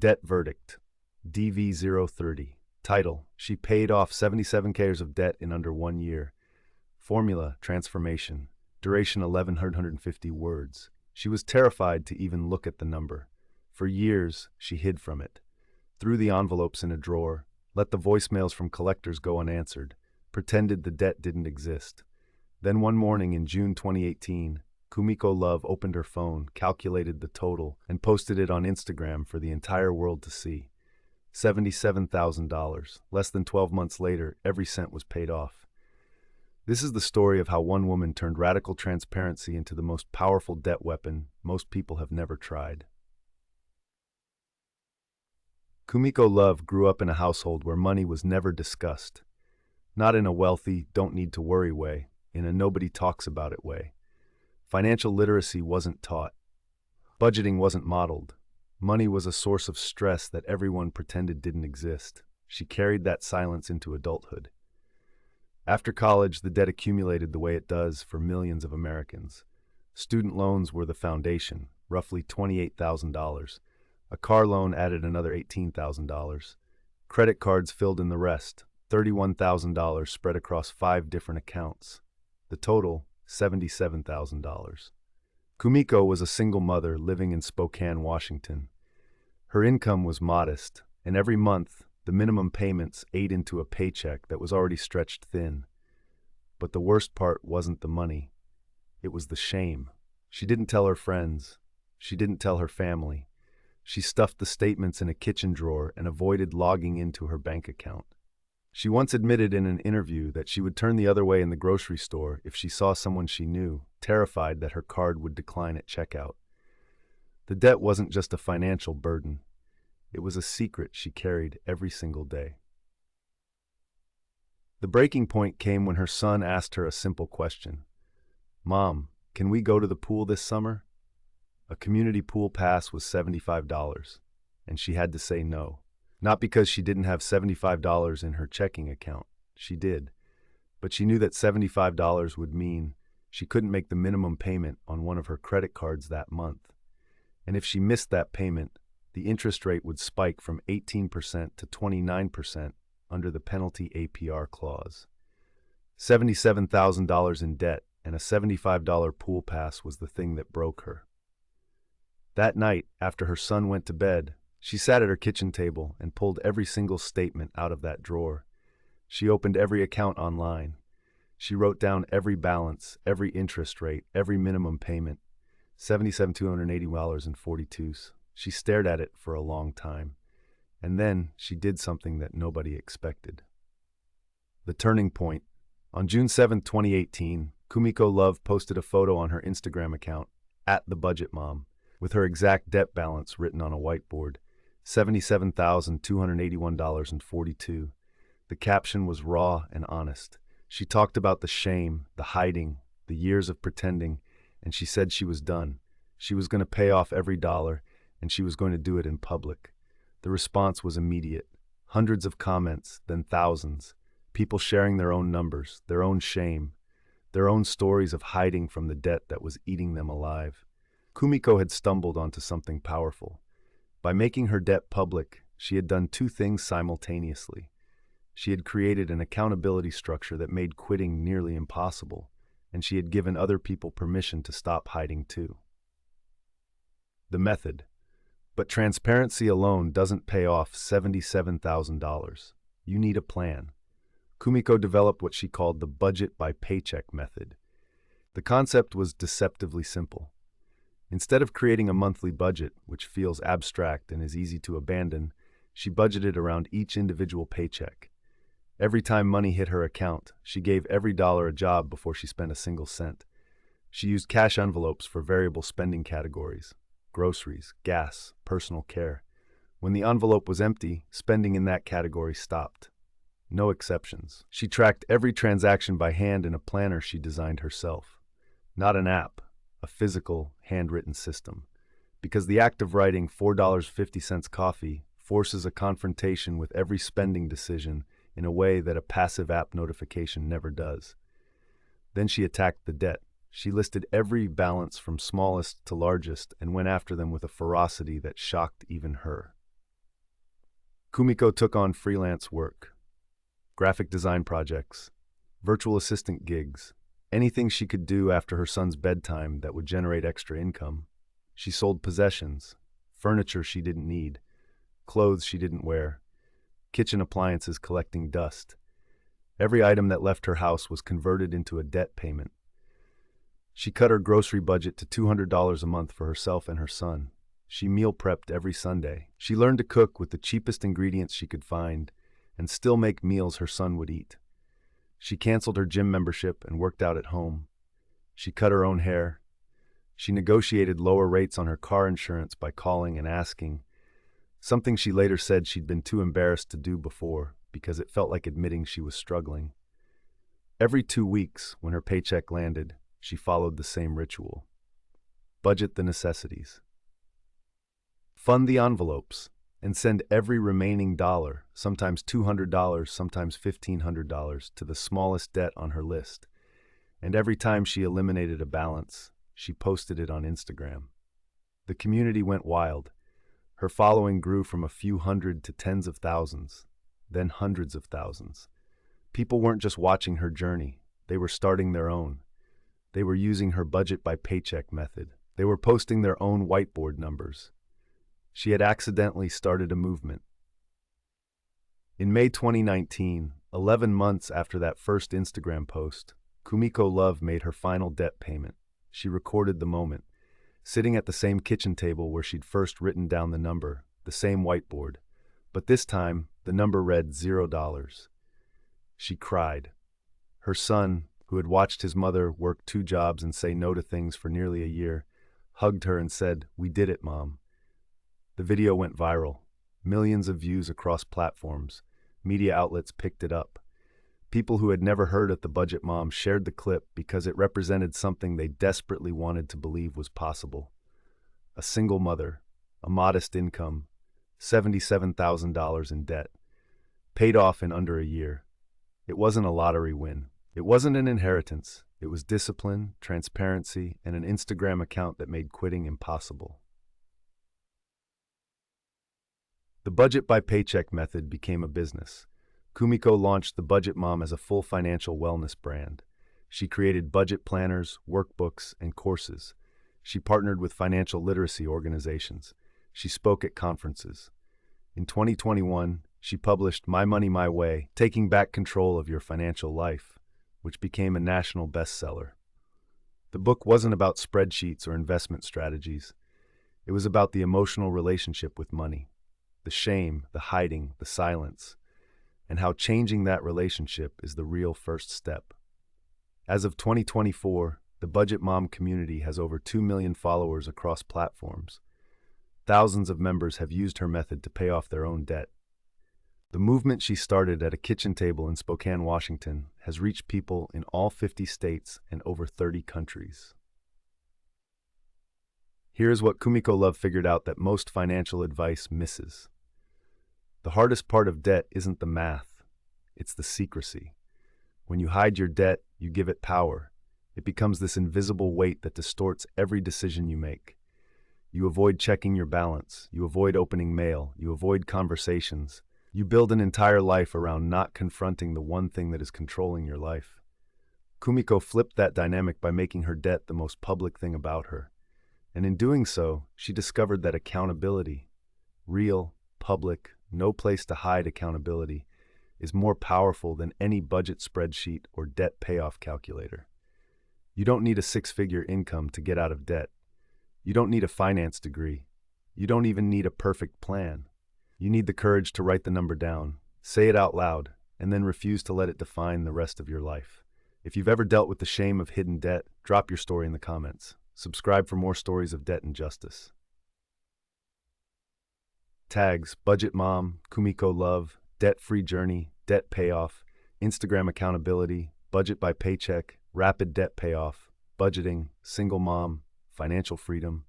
Debt Verdict, DV030. Title: She paid off 77 K's of debt in under 1 year. Formula: Transformation. Duration: 1150 words. She was terrified to even look at the number. For years, she hid from it. Threw the envelopes in a drawer, let the voicemails from collectors go unanswered, pretended the debt didn't exist. Then one morning in June 2018, Kumiko Love opened her phone, calculated the total, and posted it on Instagram for the entire world to see. $77,000. Less than 12 months later, every cent was paid off. This is the story of how one woman turned radical transparency into the most powerful debt weapon most people have never tried. Kumiko Love grew up in a household where money was never discussed. Not in a wealthy, don't need to worry way, in a nobody talks about it way. Financial literacy wasn't taught. Budgeting wasn't modeled. Money was a source of stress that everyone pretended didn't exist. She carried that silence into adulthood. After college, the debt accumulated the way it does for millions of Americans. Student loans were the foundation, roughly $28,000. A car loan added another $18,000. Credit cards filled in the rest, $31,000 spread across 5 different accounts. The total, $77,000. Kumiko was a single mother living in Spokane, Washington. Her income was modest, and every month, the minimum payments ate into a paycheck that was already stretched thin. But the worst part wasn't the money. It was the shame. She didn't tell her friends. She didn't tell her family. She stuffed the statements in a kitchen drawer and avoided logging into her bank account. She once admitted in an interview that she would turn the other way in the grocery store if she saw someone she knew, terrified that her card would decline at checkout. The debt wasn't just a financial burden. It was a secret she carried every single day. The breaking point came when her son asked her a simple question. "Mom, can we go to the pool this summer?" A community pool pass was $75, and she had to say no. Not because she didn't have $75 in her checking account. She did. But she knew that $75 would mean she couldn't make the minimum payment on one of her credit cards that month. And if she missed that payment, the interest rate would spike from 18% to 29% under the penalty APR clause. $77,000 in debt and a $75 pool pass was the thing that broke her. That night, after her son went to bed, she sat at her kitchen table and pulled every single statement out of that drawer. She opened every account online. She wrote down every balance, every interest rate, every minimum payment, $77,280.42. She stared at it for a long time. And then she did something that nobody expected. The turning point. On June 7, 2018, Kumiko Love posted a photo on her Instagram account, @TheBudgetMom, with her exact debt balance written on a whiteboard, $77,281.42. The caption was raw and honest. She talked about the shame, the hiding, the years of pretending, and she said she was done. She was going to pay off every dollar, and she was going to do it in public. The response was immediate. Hundreds of comments, then thousands. People sharing their own numbers, their own shame, their own stories of hiding from the debt that was eating them alive. Kumiko had stumbled onto something powerful. By making her debt public, she had done 2 things simultaneously. She had created an accountability structure that made quitting nearly impossible, and she had given other people permission to stop hiding too. The method. But transparency alone doesn't pay off $77,000. You need a plan. Kumiko developed what she called the budget by paycheck method. The concept was deceptively simple. Instead of creating a monthly budget, which feels abstract and is easy to abandon, she budgeted around each individual paycheck. Every time money hit her account, she gave every dollar a job before she spent a single cent. She used cash envelopes for variable spending categories: groceries, gas, personal care. When the envelope was empty, spending in that category stopped. No exceptions. She tracked every transaction by hand in a planner she designed herself. Not an app, a physical, handwritten system. Because the act of writing $4.50 coffee forces a confrontation with every spending decision in a way that a passive app notification never does. Then she attacked the debt. She listed every balance from smallest to largest and went after them with a ferocity that shocked even her. Kumiko took on freelance work, graphic design projects, virtual assistant gigs, anything she could do after her son's bedtime that would generate extra income. She sold possessions, furniture she didn't need, clothes she didn't wear, kitchen appliances collecting dust. Every item that left her house was converted into a debt payment. She cut her grocery budget to $200 a month for herself and her son. She meal prepped every Sunday. She learned to cook with the cheapest ingredients she could find and still make meals her son would eat. She canceled her gym membership and worked out at home. She cut her own hair. She negotiated lower rates on her car insurance by calling and asking, something she later said she'd been too embarrassed to do before because it felt like admitting she was struggling. Every 2 weeks, when her paycheck landed, she followed the same ritual. Budget the necessities. Fund the envelopes and send every remaining dollar, sometimes $200, sometimes $1,500, to the smallest debt on her list. And every time she eliminated a balance, she posted it on Instagram. The community went wild. Her following grew from a few hundred to tens of thousands, then hundreds of thousands. People weren't just watching her journey, they were starting their own. They were using her budget by paycheck method. They were posting their own whiteboard numbers. She had accidentally started a movement. In May 2019, 11 months after that first Instagram post, Kumiko Love made her final debt payment. She recorded the moment, sitting at the same kitchen table where she'd first written down the number, the same whiteboard. But this time, the number read $0. She cried. Her son, who had watched his mother work 2 jobs and say no to things for nearly a year, hugged her and said, "We did it, Mom." The video went viral. Millions of views across platforms. Media outlets picked it up. People who had never heard of the Budget Mom shared the clip because it represented something they desperately wanted to believe was possible. A single mother, a modest income, $77,000 in debt, paid off in under a year. It wasn't a lottery win. It wasn't an inheritance. It was discipline, transparency, and an Instagram account that made quitting impossible. The budget by paycheck method became a business. Kumiko launched the Budget Mom as a full financial wellness brand. She created budget planners, workbooks, and courses. She partnered with financial literacy organizations. She spoke at conferences. In 2021, she published My Money My Way, Taking Back Control of Your Financial Life, which became a national bestseller. The book wasn't about spreadsheets or investment strategies. It was about the emotional relationship with money, the shame, the hiding, the silence, and how changing that relationship is the real first step. As of 2024, the Budget Mom community has over 2 million followers across platforms. Thousands of members have used her method to pay off their own debt. The movement she started at a kitchen table in Spokane, Washington, has reached people in all 50 states and over 30 countries. Here's what Kumiko Love figured out that most financial advice misses. The hardest part of debt isn't the math, it's the secrecy. When you hide your debt, you give it power. It becomes this invisible weight that distorts every decision you make. You avoid checking your balance, you avoid opening mail, you avoid conversations. You build an entire life around not confronting the one thing that is controlling your life. Kumiko flipped that dynamic by making her debt the most public thing about her. And in doing so, she discovered that accountability, real, public, no place to hide accountability, is more powerful than any budget spreadsheet or debt payoff calculator. You don't need a 6-figure income to get out of debt. You don't need a finance degree. You don't even need a perfect plan. You need the courage to write the number down, say it out loud, and then refuse to let it define the rest of your life. If you've ever dealt with the shame of hidden debt, drop your story in the comments. Subscribe for more stories of debt and justice. Tags: Budget Mom, Kumiko Love, Debt-Free Journey, Debt Payoff, Instagram Accountability, Budget by Paycheck, Rapid Debt Payoff, Budgeting, Single Mom, Financial Freedom.